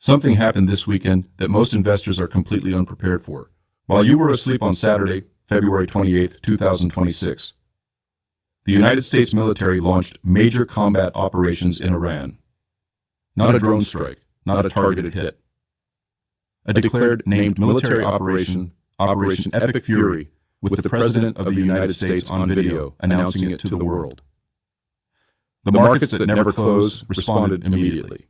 Something happened this weekend that most investors are completely unprepared for. While you were asleep on Saturday, February 28, 2026, the United States military launched major combat operations in Iran. Not a drone strike, not a targeted hit. A declared named military operation, Operation Epic Fury, with the President of the United States on video announcing it to the world. The markets that never close responded immediately.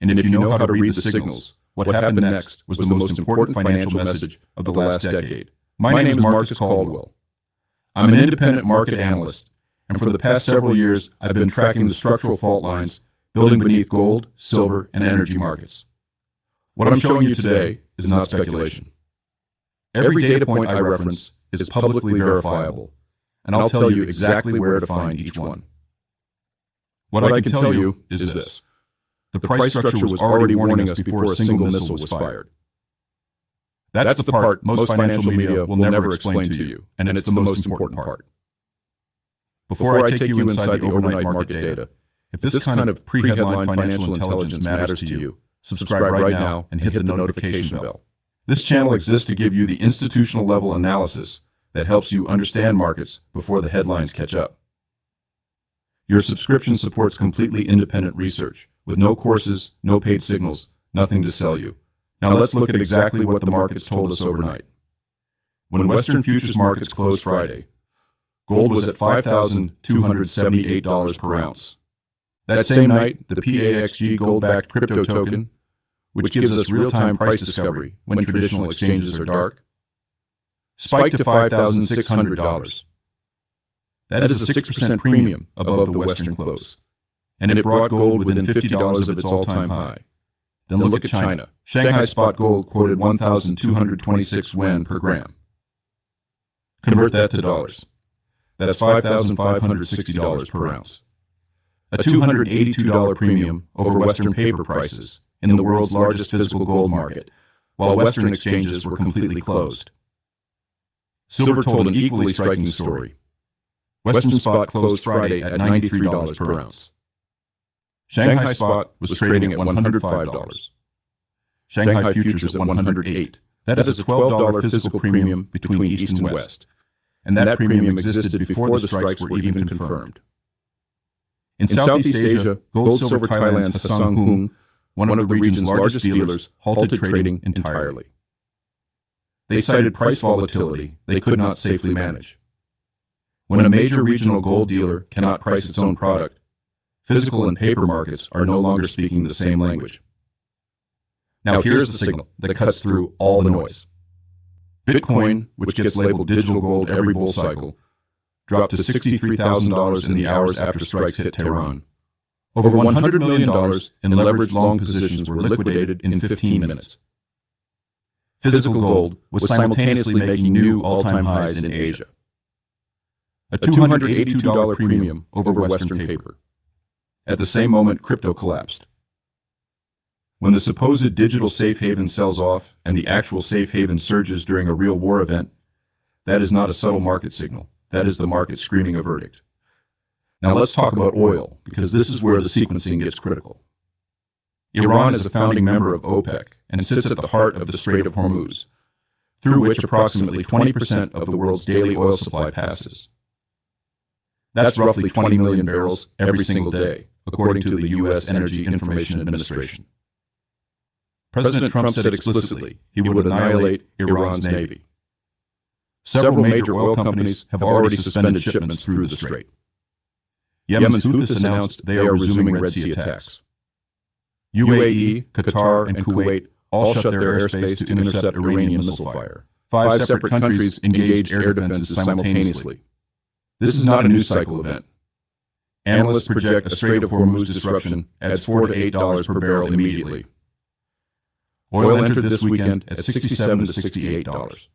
And if you know how to read the signals, what happened next was the most important financial message of the last decade. My name is Marcus Caldwell. I'm an independent market analyst, and for the past several years, I've been tracking the structural fault lines building beneath gold, silver, and energy markets. What I'm showing you today is not speculation. Every data point I reference is publicly verifiable, and I'll tell you exactly where to find each one. What I can tell you is this. The price structure was already warning us before a single missile was fired. That's the part most financial media will never explain to you, and it's the most important part. Before I take you inside the overnight market data, if this kind of pre-headline financial intelligence matters to you, subscribe right now and hit the notification bell. This channel exists to give you the institutional level analysis that helps you understand markets before the headlines catch up. Your subscription supports completely independent research, with no courses, no paid signals, nothing to sell you. Now let's look at exactly what the markets told us overnight. When Western futures markets closed Friday, gold was at $5,278 per ounce. That same night, the PAXG gold-backed crypto token, which gives us real-time price discovery when traditional exchanges are dark, spiked to $5,600. That is a 6% premium above the Western close, and it brought gold within $50 of its all-time high. Then look at China. Shanghai spot gold quoted 1,226 yuan per gram. Convert that to dollars. That's $5,560 per ounce. A $282 premium over Western paper prices in the world's largest physical gold market, while Western exchanges were completely closed. Silver told an equally striking story. Western spot closed Friday at $93 per ounce. Shanghai spot was trading at $105. Shanghai futures at $108. That is a $12 physical premium between East and West, and that premium existed before the strikes were even confirmed. In Southeast Asia, gold-silver Thailand's Hasang Hung, one of the region's largest dealers, halted trading entirely. They cited price volatility they could not safely manage. When a major regional gold dealer cannot price its own product, physical and paper markets are no longer speaking the same language. Now here's the signal that cuts through all the noise. Bitcoin, which gets labeled digital gold every bull cycle, dropped to $63,000 in the hours after strikes hit Tehran. Over $100 million in leveraged long positions were liquidated in 15 minutes. Physical gold was simultaneously making new all-time highs in Asia. A $282 premium over Western paper. At the same moment, crypto collapsed. When the supposed digital safe haven sells off and the actual safe haven surges during a real war event, that is not a subtle market signal. That is the market screaming a verdict. Now let's talk about oil, because this is where the sequencing gets critical. Iran is a founding member of OPEC and sits at the heart of the Strait of Hormuz, through which approximately 20% of the world's daily oil supply passes. That's roughly 20 million barrels every single day, according to the U.S. Energy Information Administration. President Trump said explicitly he would annihilate Iran's navy. Several major oil companies have already suspended shipments through the strait. Yemen's Houthis announced they are resuming Red Sea attacks. UAE, Qatar, and Kuwait all shut their airspace to intercept Iranian missile fire. 5 separate countries engaged air defenses simultaneously. This is not a news cycle event. Analysts project a Strait of Hormuz disruption adds $4 to $8 per barrel immediately. Oil entered this weekend at $67 to $68.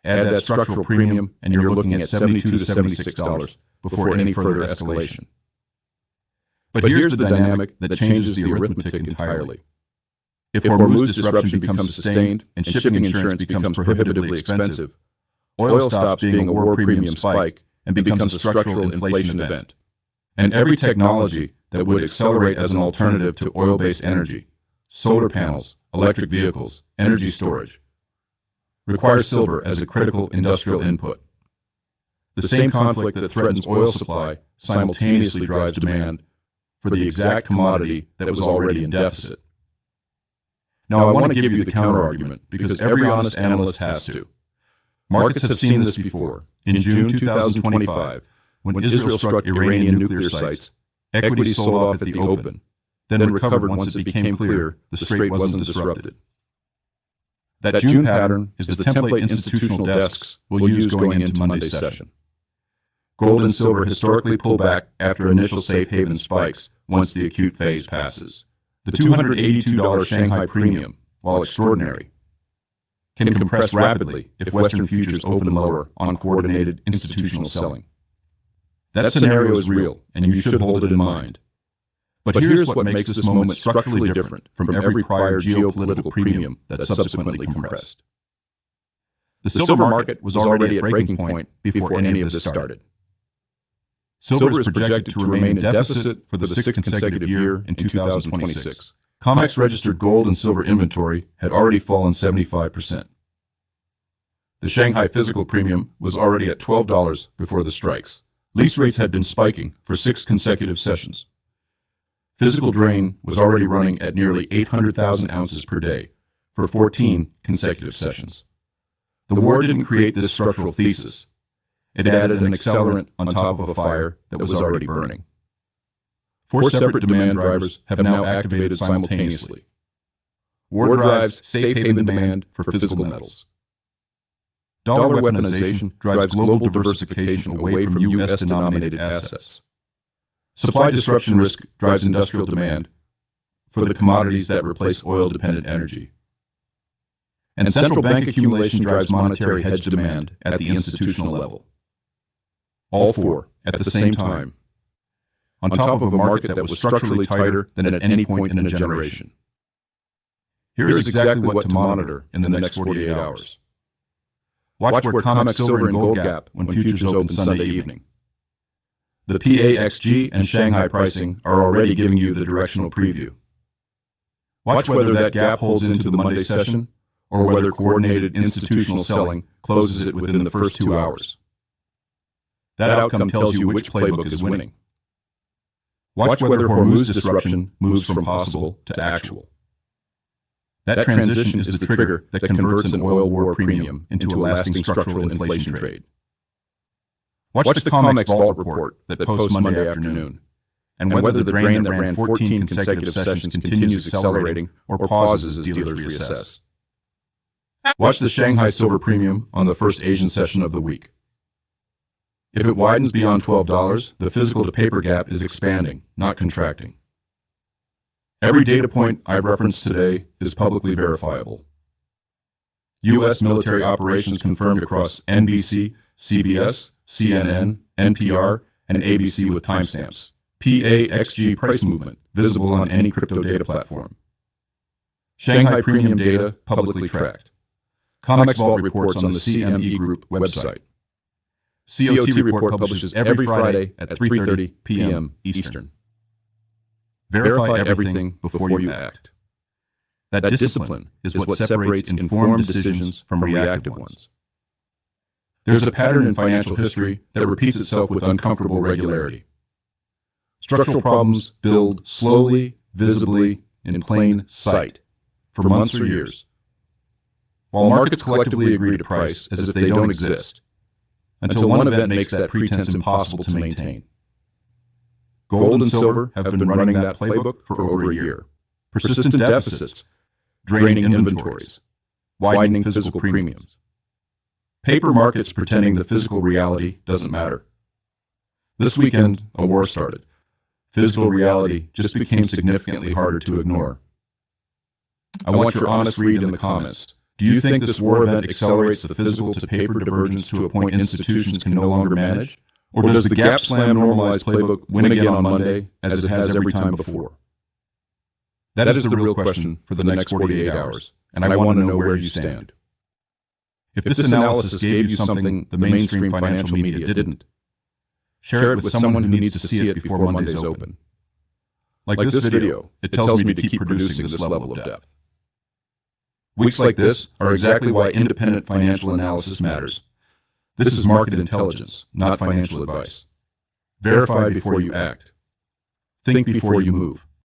Add that structural premium, and you're looking at $72 to $76 before any further escalation. But here's the dynamic that changes the arithmetic entirely. If Hormuz disruption becomes sustained and shipping insurance becomes prohibitively expensive, oil stops being a war premium spike and becomes a structural inflation event. And every technology that would accelerate as an alternative to oil-based energy solar panels, electric vehicles, energy storage, require silver as a critical industrial input. The same conflict that threatens oil supply simultaneously drives demand for the exact commodity that was already in deficit. Now, I want to give you the counterargument because every honest analyst has to. Markets have seen this before. In June 2025, when Israel struck Iranian nuclear sites, equities sold off at the open, then recovered once it became clear the strait wasn't disrupted. That June pattern is the template institutional desks will use going into Monday's session. Gold and silver historically pull back after initial safe haven spikes once the acute phase passes. The $282 Shanghai premium, while extraordinary, can compress rapidly if Western futures open lower on coordinated institutional selling. That scenario is real, and you should hold it in mind. But here's what makes this moment structurally different from every prior geopolitical premium that subsequently compressed. The silver market was already at breaking point before any of this started. Silver is projected to remain in deficit for the sixth consecutive year in 2026. COMEX registered gold and silver inventory had already fallen 75%. The Shanghai physical premium was already at $12 before the strikes. Lease rates had been spiking for 6 consecutive sessions. Physical drain was already running at nearly 800,000 ounces per day for 14 consecutive sessions. The war didn't create this structural thesis. It added an accelerant on top of a fire that was already burning. 4 separate demand drivers have now activated simultaneously. War drives safe haven demand for physical metals. Dollar weaponization drives global diversification away from U.S.-denominated assets. Supply disruption risk drives industrial demand for the commodities that replace oil-dependent energy. And central bank accumulation drives monetary hedge demand at the institutional level. All 4 at the same time, on top of a market that was structurally tighter than at any point in a generation. Here's exactly what to monitor in the next 48 hours. Watch where COMEX silver and gold gap when futures open Sunday evening. The PAXG and Shanghai pricing are already giving you the directional preview. Watch whether that gap holds into the Monday session or whether coordinated institutional selling closes it within the first 2 hours. That outcome tells you which playbook is winning. Watch whether Hormuz disruption moves from possible to actual. That transition is the trigger that converts an oil war premium into a lasting structural inflation trade. Watch the COMEX Vault report that posts Monday afternoon, and whether the drain that ran 14 consecutive sessions continues accelerating or pauses as dealers reassess. Watch the Shanghai silver premium on the first Asian session of the week. If it widens beyond $12, the physical-to-paper gap is expanding, not contracting. Every data point I've referenced today is publicly verifiable. U.S. military operations confirmed across NBC, CBS, CNN, NPR, and ABC with timestamps. PAXG price movement, visible on any crypto data platform. Shanghai premium data, publicly tracked. COMEX Vault reports on the CME Group website. COT report publishes every Friday at 3:30 p.m. Eastern. Verify everything before you act. That discipline is what separates informed decisions from reactive ones. There's a pattern in financial history that repeats itself with uncomfortable regularity. Structural problems build slowly, visibly, in plain sight, for months or years, while markets collectively agree to price as if they don't exist, until one event makes that pretense impossible to maintain. Gold and silver have been running that playbook for over a year. Persistent deficits, draining inventories, widening physical premiums. Paper markets pretending the physical reality doesn't matter. This weekend, a war started. Physical reality just became significantly harder to ignore. I want your honest read in the comments. Do you think this war event accelerates the physical-to-paper divergence to a point institutions can no longer manage? Or does the gap slam normalized playbook win again on Monday, as it has every time before? That is the real question for the next 48 hours, and I want to know where you stand. If this analysis gave you something the mainstream financial media didn't, share it with someone who needs to see it before Monday's open. Like this video, it tells me to keep producing this level of depth. Weeks like this are exactly why independent financial analysis matters. This is market intelligence, not financial advice. Verify before you act. Think before you move.